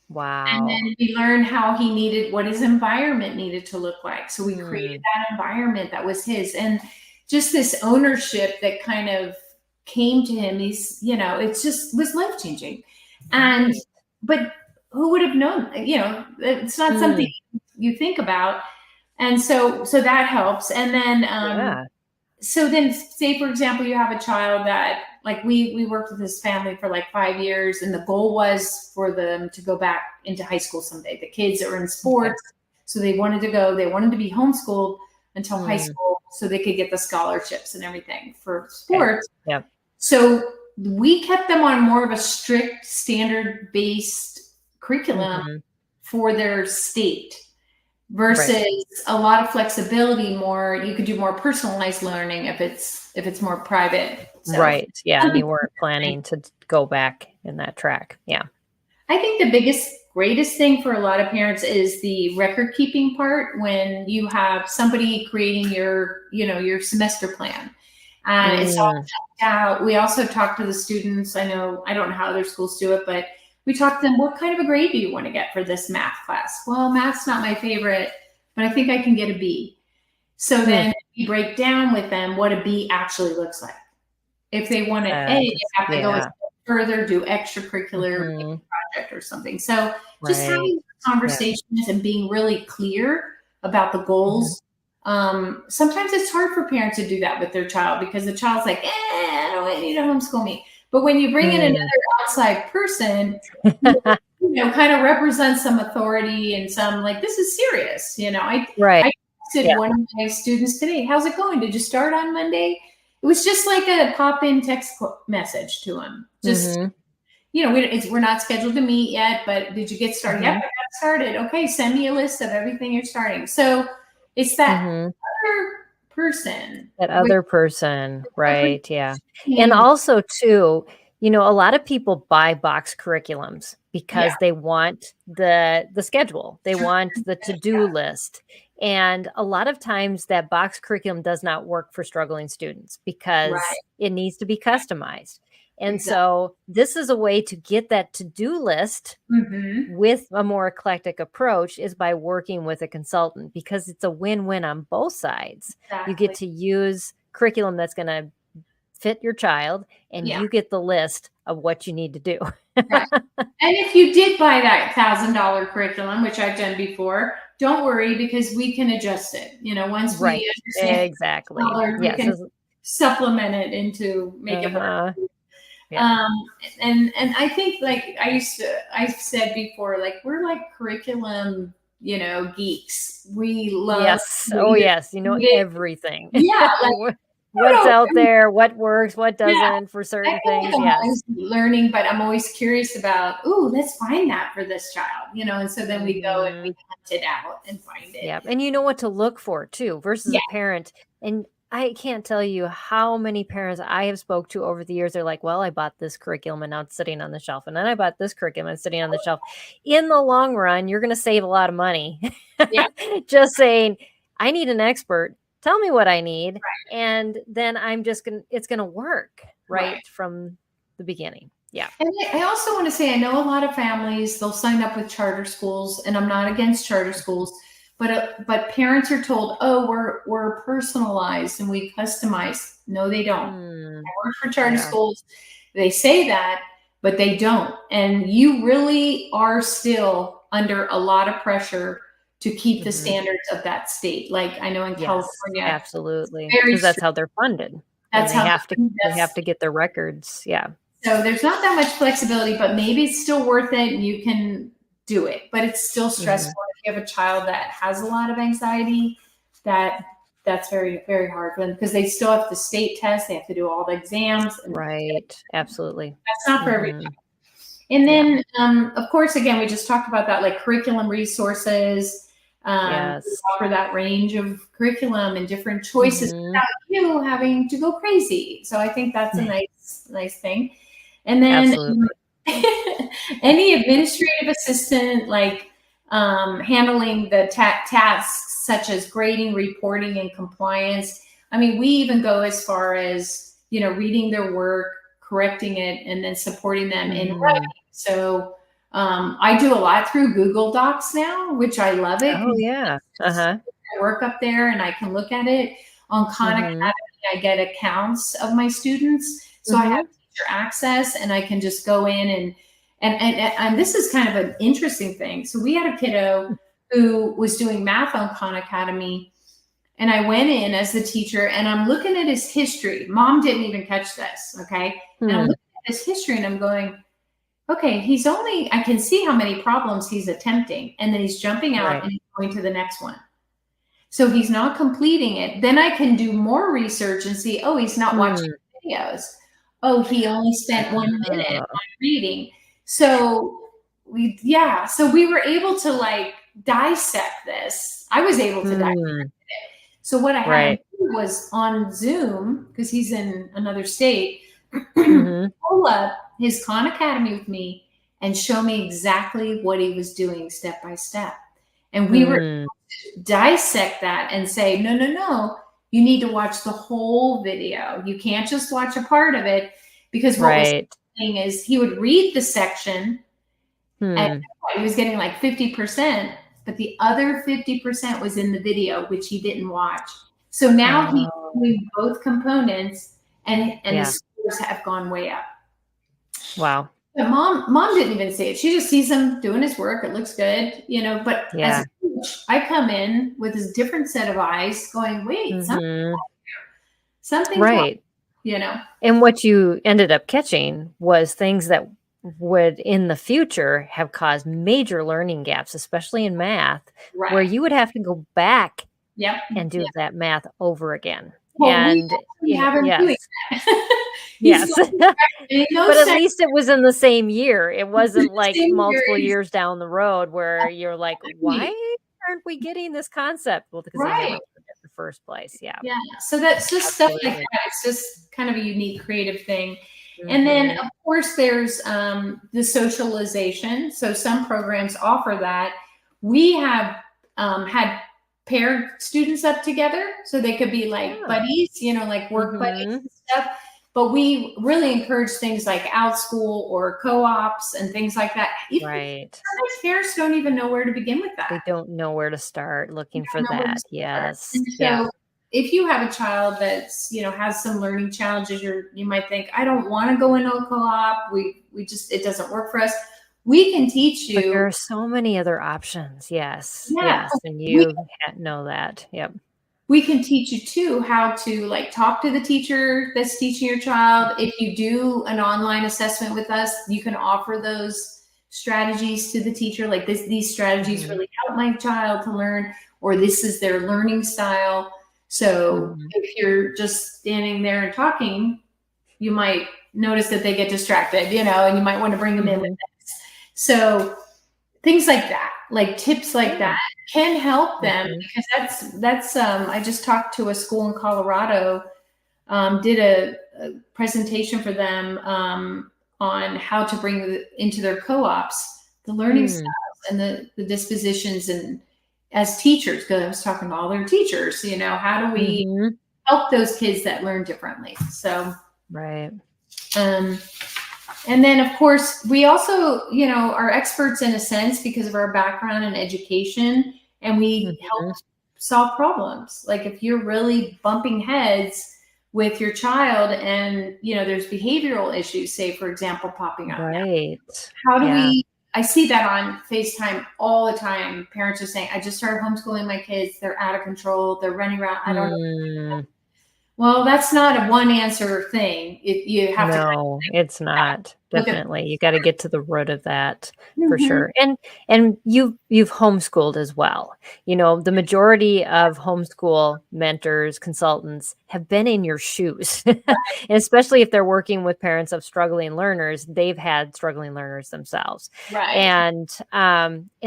Wow. And then we learned what his environment needed to look like. So we created that environment that was his. And just this ownership that kind of came to him, it just was life-changing. But who would have known? It's not something you think about. And so that helps. And then, so then say, for example, you have a child that, like we worked with this family for like 5 years, and the goal was for them to go back into high school someday. The kids are in sports, so they wanted to be homeschooled until high school so they could get the scholarships and everything for sports. Okay. So we kept them on more of a strict standard-based curriculum for their state. versus a lot of flexibility. More, you could do more personalized learning if it's more private. So, right. Yeah. And you weren't planning to go back in that track. Yeah. I think the greatest thing for a lot of parents is the record keeping part, when you have somebody creating your semester plan and it's all checked out. We also talk to the students. I don't know how other schools do it, but we talk to them, what kind of a grade do you want to get for this math class? Well, math's not my favorite, but I think I can get a B. So then you break down with them what a B actually looks like. If they want an A, you have to go further, do extracurricular project or something. So just having conversations and being really clear about the goals. Sometimes it's hard for parents to do that with their child, because the child's like, I don't need to homeschool me. But when you bring in another outside person, kind of represents some authority and some, like, this is serious. I texted one of my students today, how's it going? Did you start on Monday? It was just like a pop-in text message to him. Just, we're not scheduled to meet yet, but did you get started? Yeah, I got started. Okay, send me a list of everything you're starting. So it's that other person. Right. Yeah. And also too, a lot of people buy box curriculums because they want the schedule. They want the to-do list. And a lot of times that box curriculum does not work for struggling students because it needs to be customized. And so this is a way to get that to-do list with a more eclectic approach, is by working with a consultant, because it's a win-win on both sides. You get to use curriculum that's going to fit your child, and you get the list of what you need to do. And if you did buy that $1,000 curriculum, which I've done before, don't worry, because we can adjust it. Once we understand $1,000, we can supplement it into make it work. And I think, like I've said before, like, we're like curriculum, geeks. We love everything. What's out there, what works, what doesn't for certain things. I'm learning, but I'm always curious about, let's find that for this child, and so then we go and we hunt it out and find it. Yeah. And you know what to look for too, versus a parent. And I can't tell you how many parents I have spoke to over the years. They're like, well, I bought this curriculum and now it's sitting on the shelf. And then I bought this curriculum and it's sitting on the shelf. In the long run, you're going to save a lot of money. Just saying, I need an expert. Tell me what I need. And then it's going to work from the beginning. Yeah. And I also want to say, I know a lot of families, they'll sign up with charter schools, and I'm not against charter schools, but parents are told, we're personalized and we customize. No, they don't. I work for charter schools. They say that, but they don't. And you really are still under a lot of pressure to keep the standards of that state. Like, I know in California. Absolutely. Because that's how they're funded. They have to get their records. Yeah. So there's not that much flexibility, but maybe it's still worth it and you can do it. But it's still stressful. If you have a child that has a lot of anxiety, that's very, very hard for them, because they still have the state test. They have to do all the exams. Absolutely. That's not for every child. And then, of course, again, we just talked about that, like curriculum resources. We offer that range of curriculum and different choices without you having to go crazy. So I think that's a nice thing. And then any administrative assistant, like handling the tasks such as grading, reporting, and compliance. I mean, we even go as far as, reading their work, correcting it, and then supporting them in writing. So I do a lot through Google Docs now, which I love it. Oh, yeah. I work up there and I can look at it. On Khan Academy, I get accounts of my students. So I have teacher access, and I can just go in and this is kind of an interesting thing. So we had a kiddo who was doing math on Khan Academy, and I went in as the teacher and I'm looking at his history. Mom didn't even catch this. Okay. And I'm looking at his history and I'm going, okay, I can see how many problems he's attempting, and then he's jumping out and he's going to the next one. So he's not completing it. Then I can do more research and see, he's not watching videos. He only spent 1 minute on reading. So we were able to, like, dissect this. I was able to dissect it. So what I had him do was on Zoom, because he's in another state, pull up his Khan Academy with me and show me exactly what he was doing step by step. And we were able to dissect that and say, no, you need to watch the whole video. You can't just watch a part of it, because what was happening is he would read the section and he was getting like 50%, but the other 50% was in the video, which he didn't watch. So now he's doing both components, and the scores have gone way up. Wow. Yeah, mom didn't even see it. She just sees him doing his work. It looks good, but as a coach, I come in with a different set of eyes going, wait, something's wrong, And what you ended up catching was things that would in the future have caused major learning gaps, especially in math, where you would have to go back and do that math over again. Well, and we haven't doing that. Yes. But at least it was in the same year. It wasn't like multiple years down the road where you're like, why aren't we getting this concept? Well, because they never did it in the first place. Yeah. So that's just stuff like that. It's just kind of a unique creative thing. And then of course there's the socialization. So some programs offer that. We have had paired students up together, so they could be like buddies, like work buddies and stuff. But we really encourage things like OutSchool or co-ops and things like that. Sometimes parents don't even know where to begin with that. They don't know where to start llooking for that. Yes. And so if you have a child that's, has some learning challenges, you might think, I don't want to go into a co-op. It doesn't work for us. We can teach you. But there are so many other options. Yes. And you know that. Yep. We can teach you too how to talk to the teacher that's teaching your child. If you do an online assessment with us, you can offer those strategies to the teacher. Like these strategies really help my child to learn, or this is their learning style. So if you're just standing there and talking, you might notice that they get distracted, and you might want to bring them in with this. So things like that, like tips like that can help them, because that's I just talked to a school in Colorado, did a presentation for them on how to bring into their co-ops the learning styles and the dispositions, and as teachers, because I was talking to all their teachers, how do we help those kids that learn differently? So and then, of course, we also, are experts in a sense because of our background in education, and we help solve problems. Like if you're really bumping heads with your child and, there's behavioral issues, say, for example, popping up. How do I see that on FaceTime all the time. Parents are saying, I just started homeschooling my kids. They're out of control. They're running around. I don't know. Well, that's not a one answer thing. You have to. No, it's not. Definitely. You got to get to the root of that for sure. And you've homeschooled as well. The majority of homeschool mentors, consultants have been in your shoes. And especially if they're working with parents of struggling learners, they've had struggling learners themselves. And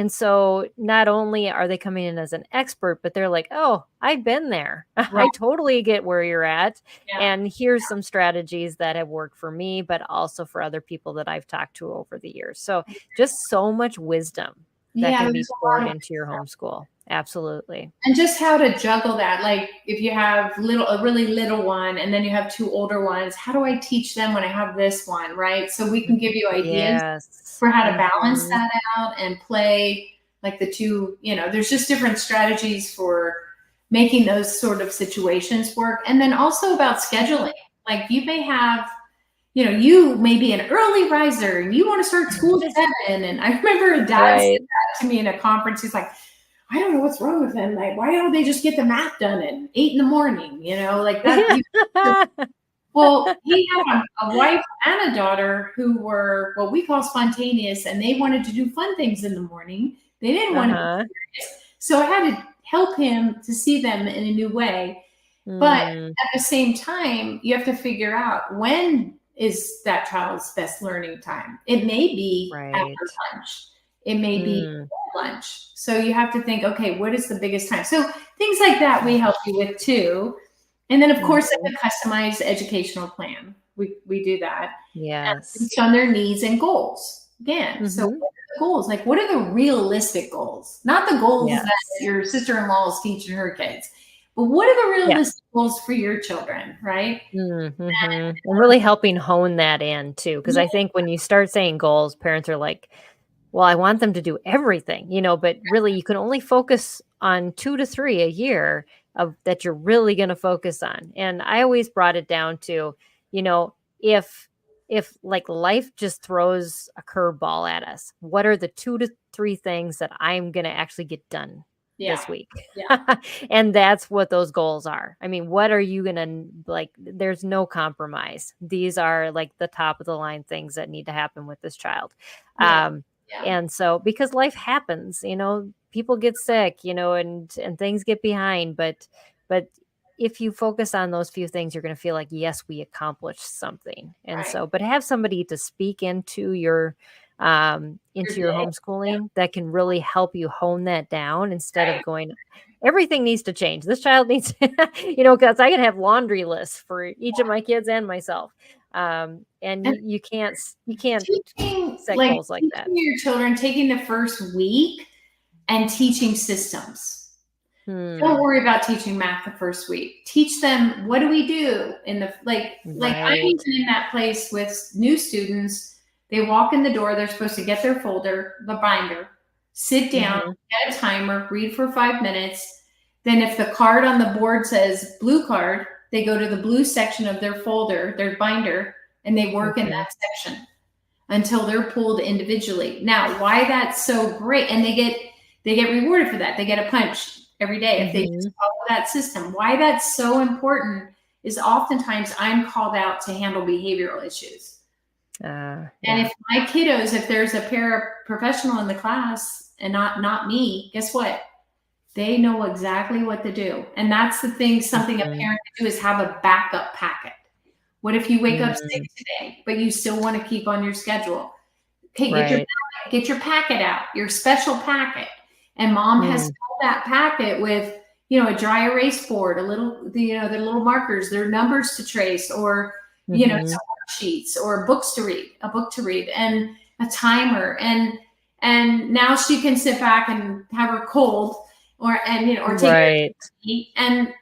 so not only are they coming in as an expert, but they're like, oh, I've been there. I totally get where you're at. And here's some strategies that have worked for me, but also for other people that I've talked to over the years. So just so much wisdom that can be poured into your homeschool. Absolutely. And just how to juggle that. Like if you have a really little one and then you have two older ones, how do I teach them when I have this one? Right. So we can give you ideas for how to balance that out and play like the two, there's just different strategies for making those sort of situations work. And then also about scheduling. Like you may have, you may be an early riser and you want to start school at 7. And I remember a dad said that to me in a conference. He's like, I don't know what's wrong with them. Like, why don't they just get the math done at 8 a.m, like that? Well, he had a wife and a daughter who were what we call spontaneous, and they wanted to do fun things in the morning. They didn't want to be serious. So I had to help him to see them in a new way. But at the same time, you have to figure out when is that child's best learning time. It may be after lunch. It may be lunch. So you have to think, okay, what is the biggest time? So things like that we help you with too. And then, of course, a customized educational plan. We do that. Yes. Based on their needs and goals. Again, so what are the goals? Like, what are the realistic goals? Not the goals that your sister-in-law is teaching her kids, but what are the realistic goals for your children, right? And really helping hone that in too. Because I think when you start saying goals, parents are like, well, I want them to do everything, but really you can only focus on 2 to 3 a year of that you're really going to focus on. And I always brought it down to, if like life just throws a curveball at us, what are the 2 to 3 things that I'm going to actually get done this week? And that's what those goals are. I mean, what are you going to like? There's no compromise. These are like the top of the line things that need to happen with this child. And so, because life happens, people get sick, and things get behind, but if you focus on those few things, you're going to feel like, yes, we accomplished something. And so, but have somebody to speak into your homeschooling that can really help you hone that down instead of going, everything needs to change. This child needs, because I can have laundry lists for each of my kids and myself. And you can't set goals like that. Your children taking the first week and teaching systems. Don't worry about teaching math the first week. Teach them, what do we do in the, I'm even in that place with new students. They walk in the door, they're supposed to get their folder, the binder, sit down, get a timer, read for 5 minutes. Then if the card on the board says blue card, they go to the blue section of their folder, their binder, and they work in that section until they're pulled individually. Now, why that's so great, and they get rewarded for that. They get a punch every day if they just follow that system. Why that's so important is oftentimes I'm called out to handle behavioral issues. And if my kiddos, if there's a paraprofessional in the class and not me, guess what? They know exactly what to do. And that's the thing, something a parent can do is have a backup packet. What if you wake up sick today, but you still want to keep on your schedule? Okay, get your packet out, your special packet. And mom has filled that packet with, a dry erase board, their little markers, their numbers to trace, or, some sheets or a book to read, and a timer. And now she can sit back and have her cold or take her, and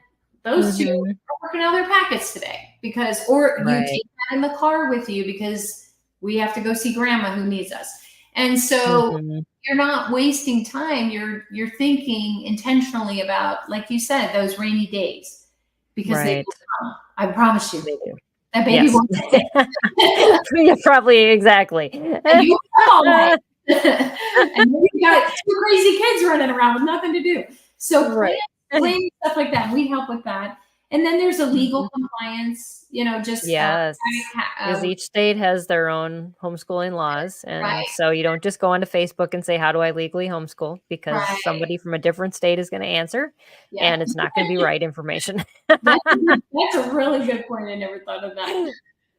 those two are working on their packets today you take that in the car with you because we have to go see grandma who needs us. And so you're not wasting time. You're thinking intentionally about, like you said, those rainy days, because they will come. I promise you. They do. That baby won't. Yeah, probably, exactly. And you all night. And you got 2 crazy kids running around with nothing to do. So planning stuff like that. We help with that. And then there's a legal compliance, because each state has their own homeschooling laws. And so you don't just go onto Facebook and say, how do I legally homeschool? Because somebody from a different state is going to answer and it's not going to be right information. That's a really good point. I never thought of that.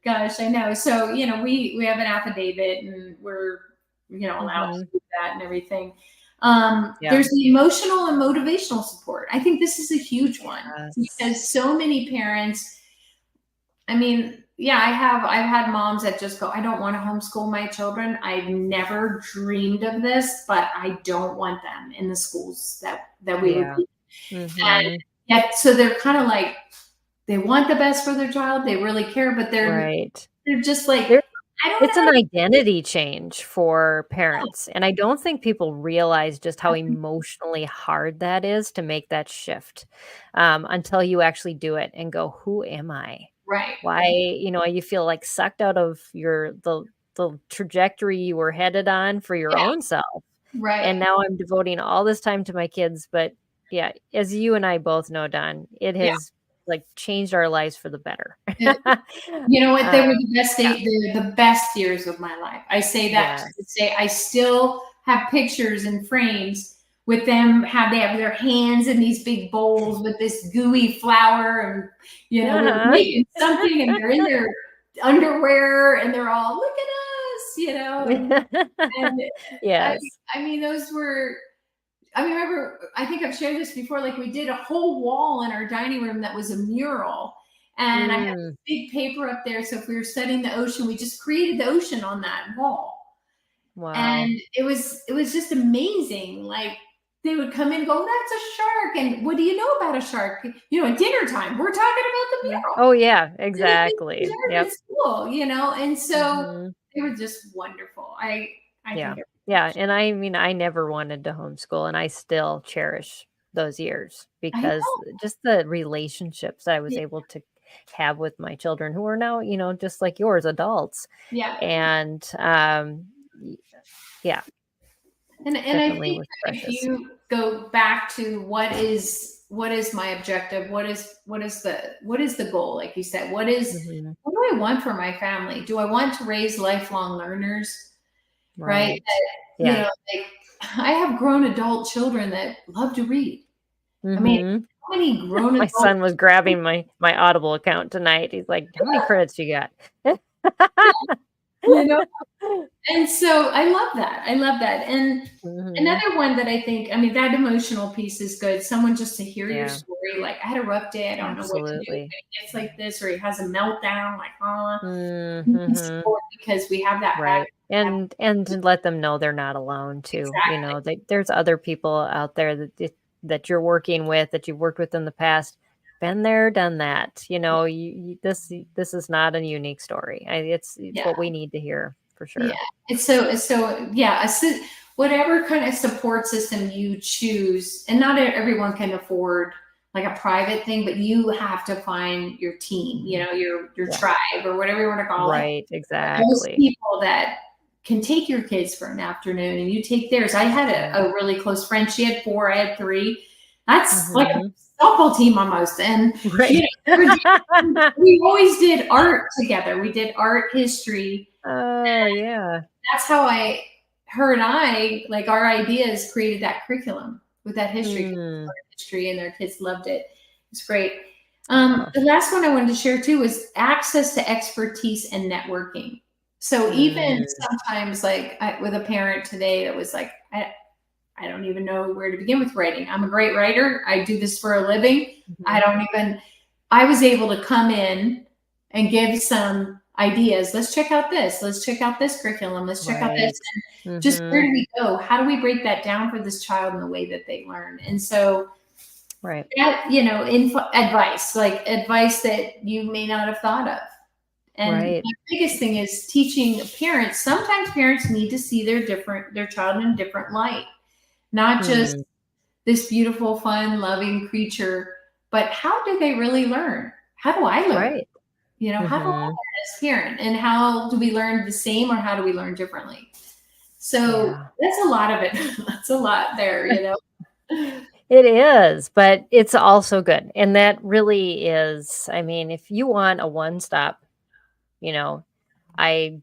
Gosh, I know. So, we have an affidavit and we're, allowed to do that and everything. There's the emotional and motivational support. I think this is a huge one because so many parents, I've had moms that just go, I don't want to homeschool my children. I've never dreamed of this, but I don't want them in the schools that we would be. And yet, so they're kind of like, they want the best for their child. They really care, but they're just like, it's an identity change for parents. And I don't think people realize just how emotionally hard that is to make that shift until you actually do it and go, who am I? Right. Why, you feel like sucked out of the trajectory you were headed on for your own self. Right. And now I'm devoting all this time to my kids. But as you and I both know, Dawn, it has changed our lives for the better. You know what? They were the best years of my life. I say that to say I still have pictures and frames with them. They have their hands in these big bowls with this gooey flour, and they're making something, and they're in their underwear, and they're all, look at us, And Yes. I mean, remember, I think I've shared this before, like we did a whole wall in our dining room that was a mural. And I had this big paper up there. So if we were studying the ocean, we just created the ocean on that wall. Wow. And it was just amazing. Like they would come in and go, that's a shark. And what do you know about a shark? At dinner time, we're talking about the mural. Oh yeah, exactly. Yep. School, and so they were just wonderful. I think and I mean, I never wanted to homeschool, and I still cherish those years because just the relationships I was able to have with my children who are now, just like yours, adults. Yeah. And yeah. And I think if you go back to what is my objective, what is the goal, like you said, what do I want for my family? Do I want to raise lifelong learners? Right? That, like I have grown adult children that love to read. I mean, how many grown my son was grabbing my Audible account tonight. He's like, how many credits you got? And so I love that. And another one that I think, that emotional piece is good. Someone just to hear your story, like I had a rough day, I don't know what to do. It gets like this, or he has a meltdown, like, support, because we have that right. And to let them know they're not alone too. Exactly. There's other people out there that you're working with, that you've worked with in the past. Been there, done that. This is not a unique story. It's what we need to hear for sure. Yeah, it's so whatever kind of support system you choose, and not everyone can afford like a private thing, but you have to find your team, your tribe, or whatever you want to call it. Right, exactly. Those people that can take your kids for an afternoon and you take theirs. I had a really close friend. She had 4, I had 3. That's like a softball team almost. And we always did art together. We did art history. Oh, yeah. That's how her and I, like our ideas created that curriculum with that history, and their kids loved it. It's great. The last one I wanted to share too was access to expertise and networking. So even sometimes, like with a parent today that was like, I don't even know where to begin with writing. I'm a great writer. I do this for a living. I was able to come in and give some ideas. Let's check out this. Let's check out this curriculum. Let's check out this. And just where do we go? How do we break that down for this child in the way that they learn? And so, that, advice that you may not have thought of. And the biggest thing is teaching parents. Sometimes parents need to see their child in a different light, not just this beautiful, fun, loving creature, but how do they really learn? How do I learn? How do I learn as a parent? And how do we learn the same, or how do we learn differently? So that's a lot of it. That's a lot there, It is, but it's also good. And that really is, if you want a one-stop, I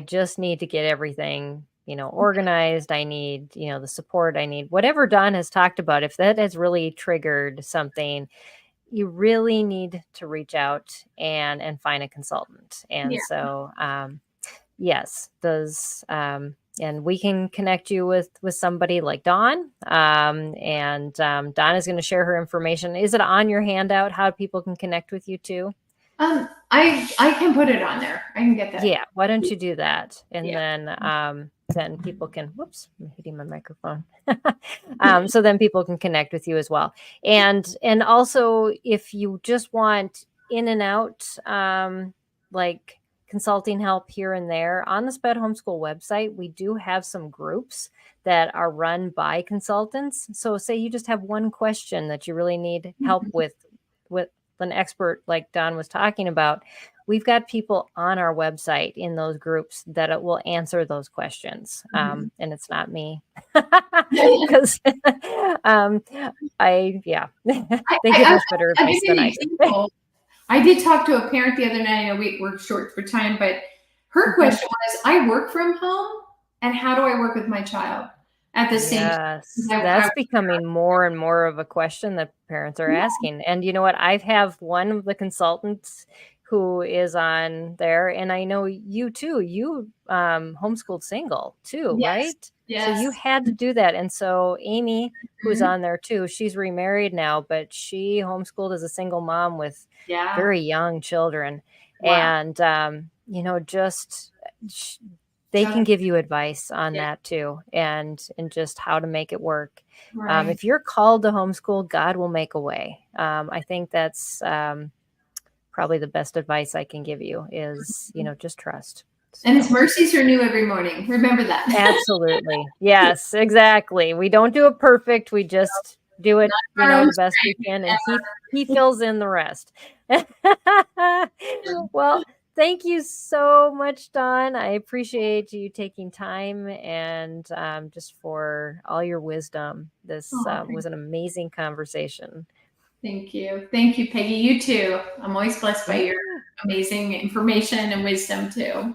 just need to get everything, organized. I need, the support I need, whatever Dawn has talked about. If that has really triggered something, you really need to reach out and find a consultant. And so, yes, those, and we can connect you with somebody like Dawn. And Dawn is going to share her information. Is it on your handout how people can connect with you too? I can put it on there. I can get that. Yeah. Why don't you do that? And then people can, whoops, I'm hitting my microphone. So then people can connect with you as well. And also if you just want in and out, like consulting help here and there, on the SPED Homeschool website, we do have some groups that are run by consultants. So say you just have one question that you really need help with an expert like Dawn was talking about. We've got people on our website in those groups that will answer those questions. And it's not me because they give us better advice than I do. I did talk to a parent the other night. I know we're short for time, but her question was, I work from home, and how do I work with my child at the same time? That's becoming more and more of a question that parents are asking. And you know what? I have one of the consultants who is on there. And I know you too, you homeschooled single too, Yes. right? Yes. So you had to do that. And so Amy, who's on there too, she's remarried now, but she homeschooled as a single mom with very young children. Wow. And, they can give you advice on that too, and just how to make it work. Right. If you're called to homeschool, God will make a way. I think that's probably the best advice I can give you is, just trust. So. And his mercies are new every morning. Remember that. Absolutely. Yes, exactly. We don't do it perfect. We just do it, the best we can. And he fills in the rest. Well, thank you so much, Dawn. I appreciate you taking time and just for all your wisdom. This was an amazing conversation. Thank you. Thank you, Peggy. You too. I'm always blessed by your amazing information and wisdom too.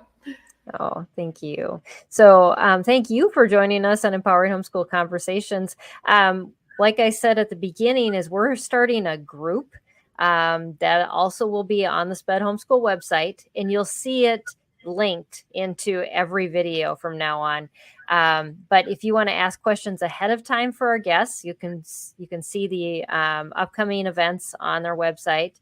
Oh, thank you. So thank you for joining us on Empowering Homeschool Conversations. Like I said at the beginning, is we're starting a group that also will be on the SPED Homeschool website, and you'll see it linked into every video from now on. But if you want to ask questions ahead of time for our guests, you can see the upcoming events on their website.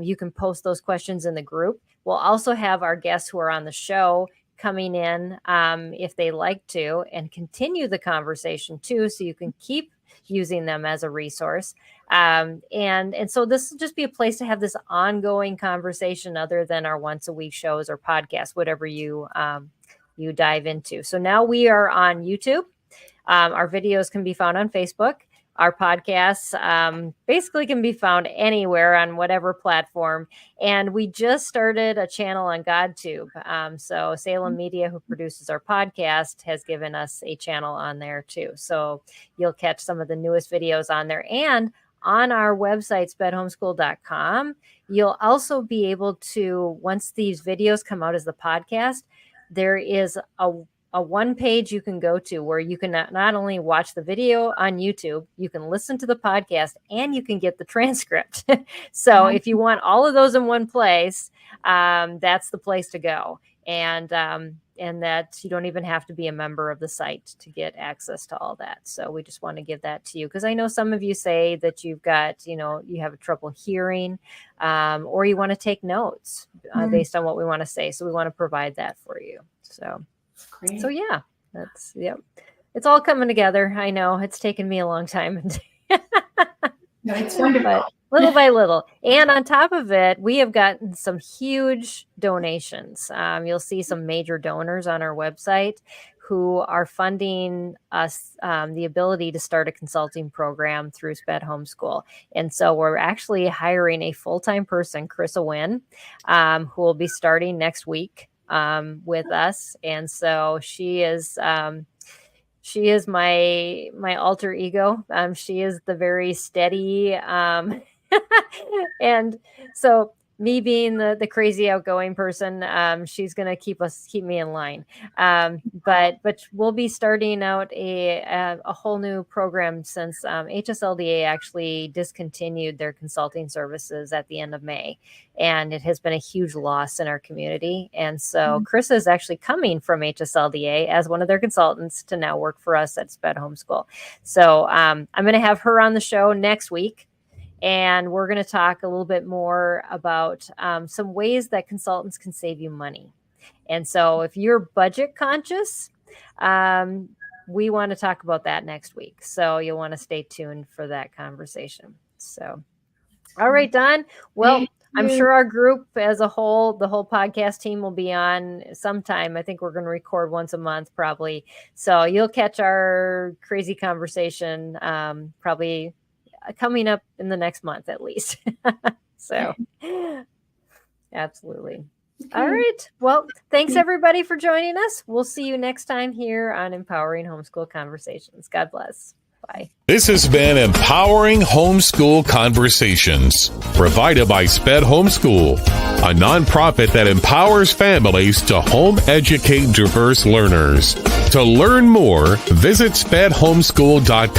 You can post those questions in the group. We'll also have our guests who are on the show coming in if they like to, and continue the conversation too, so you can keep using them as a resource. And so this will just be a place to have this ongoing conversation other than our once a week shows or podcasts, whatever you dive into. So now we are on YouTube. Our videos can be found on Facebook. Our podcasts basically can be found anywhere on whatever platform. And we just started a channel on GodTube. So Salem Media, who produces our podcast, has given us a channel on there too. So you'll catch some of the newest videos on there. And on our website, spedhomeschool.com, you'll also be able to, once these videos come out as the podcast, there is a one page you can go to where you can not only watch the video on YouTube, you can listen to the podcast, and you can get the transcript. So if you want all of those in one place, that's the place to go. And that you don't even have to be a member of the site to get access to all that. So we just want to give that to you, because I know some of you say that you've got, you have trouble hearing, or you want to take notes based on what we want to say. So we want to provide that for you. So. Great. So yeah, it's all coming together. I know it's taken me a long time. No, it's wonderful. But little by little. And on top of it, we have gotten some huge donations. You'll see some major donors on our website who are funding us the ability to start a consulting program through SPED Homeschool. And so we're actually hiring a full-time person, Chris Wynn, who will be starting next week with us. And so she is my alter ego. She is the very steady and so me being the crazy outgoing person, she's going to keep me in line. But we'll be starting out a whole new program since HSLDA actually discontinued their consulting services at the end of May. And it has been a huge loss in our community. And so Chris is actually coming from HSLDA as one of their consultants to now work for us at SPED Homeschool. So I'm going to have her on the show next week. And we're going to talk a little bit more about some ways that consultants can save you money. And so if you're budget conscious, we want to talk about that next week. So you'll want to stay tuned for that conversation. So, all right, Dawn. Well, I'm sure our group as a whole, the whole podcast team will be on sometime. I think we're going to record once a month probably. So you'll catch our crazy conversation probably coming up in the next month at least. So absolutely. Okay. All right. Well, thanks everybody for joining us. We'll see you next time here on Empowering Homeschool Conversations. God bless. Bye. This has been Empowering Homeschool Conversations, provided by SPED Homeschool, a nonprofit that empowers families to home educate diverse learners. To learn more, visit spedhomeschool.com.